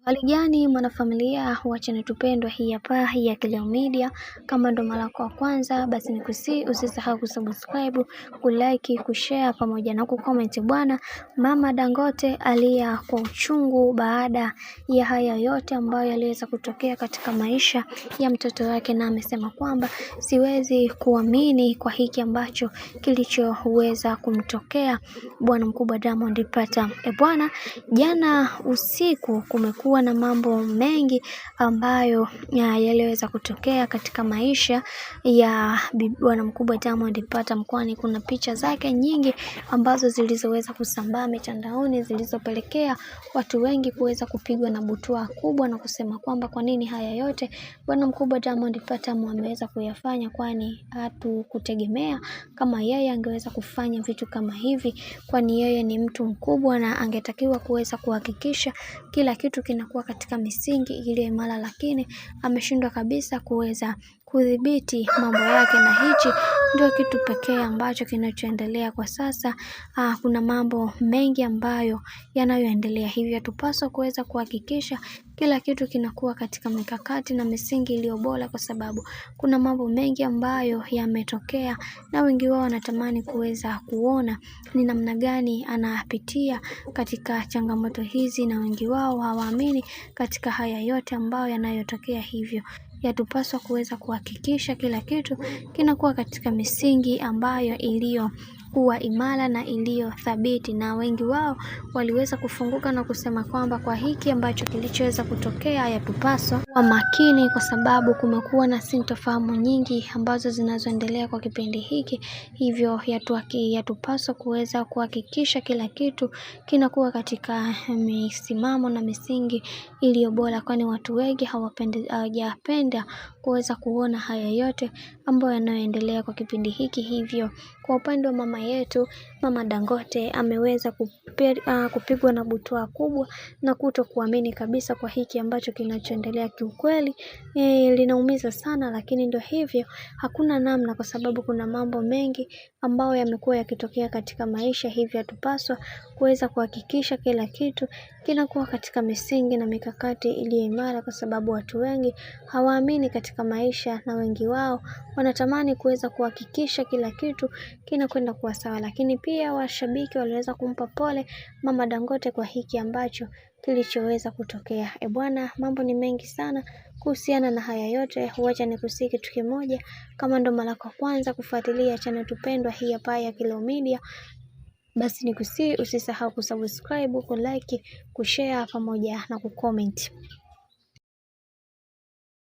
Hali gani mwanafamilia wa channel tupendwa hii hapa ya Kileo Media. Kama ndo mara yako ya kwanza, basi usisahau kusubscribe, kulike, kushare pamoja na kucomment. Bwana Mama Dangote alia kwa uchungu baada ya haya yote ambayo yaliweza kutokea katika maisha ya mtoto wake, na amesema kwamba siwezi kuamini kwa hiki ambacho kilichoweza kumtokea bwana mkubwa Diamond Platnumz. Bwana, jana usiku kumekuwa na mambo mengi ambayo yaliweza kutokea katika maisha ya bwana mkubwa Diamond Platnumz, kwani kuna picha zake nyingi ambazo zilizoweza kusambaa mitandaoni, zilizopelekea watu wengi kuweza kupigwa na butwaa kubwa na kusema kwamba kwa nini haya yote bwana mkubwa Diamond Platnumz ameweza kuyafanya, kwani hatukutegemea kama yeye angeweza kufanya vitu kama hivi, kwani yeye ni mtu mkubwa na angetakiwa kuweza kuhakikisha kila kitu kinakuwa katika misingi ile imara, lakini ameshindwa kabisa kuweza kudhibiti mambo yake, na hichi ndio kitu pekee ambacho kinachoendelea kwa sasa. Kuna mambo mengi ambayo yanayoendelea, hivyo tupaswa kuweza kuhakikisha kila kitu kinakuwa katika mikakati na misingi iliyo bora, kwa sababu kuna mambo mengi ambayo yametokea na wengi wao wanatamani kuweza kuona ni namna gani anapitia katika changamoto hizi, na wengi wao hawaamini katika haya yote ambayo yanayotokea. Hivyo yatupaswa kuweza kuhakikisha kila kitu kinakuwa katika misingi ambayo iliyokuwa imara na iliyo thabiti, na wengi wao waliweza kufunguka na kusema kwamba kwa hiki ambacho kilichoweza kutokea yatupaswa kuwa makini, kwa sababu kumekuwa na sintofahamu nyingi ambazo zinazoendelea kwa kipindi hiki. Hivyo yatupaswa kuweza kuhakikisha kila kitu kinakuwa katika misimamo na misingi iliyo bora, kwani watu wengi hawajapenda kuweza kuona haya yote ambayo yanayoendelea kwa kipindi hiki. Hivyo kwa upande wa mama yetu, Mama Dangote ameweza kupigwa na butwaa kubwa na kutokuamini kabisa kwa hiki ambacho kinachoendelea. Kiukweli linaumiza sana, lakini ndio hivyo, hakuna namna, kwa sababu kuna mambo mengi ambayo yamekuwa yakitokea katika maisha. Hivyo tupaswa kuweza kuhakikisha kila kitu kinakuwa katika misingi na mikakati iliyo imara, kwa sababu watu wengi hawaamini katika maisha, na wengi wao wanatamani kuweza kuhakikisha kila kitu kinakwenda kuwa sawa. Lakini pia washabiki waliweza kumpa pole Mama Dangote kwa hiki ambacho kilichoweza kutokea. Bwana, mambo ni mengi sana kuhusiana na haya yote. Huacha nikusii kitu kimoja, kama ndo mara ya kwanza kufuatilia channel tupendwa hii hapa ya Kileo Media, basi nikusii usisahau kusubscribe, kulike, kushare pamoja na kucomment.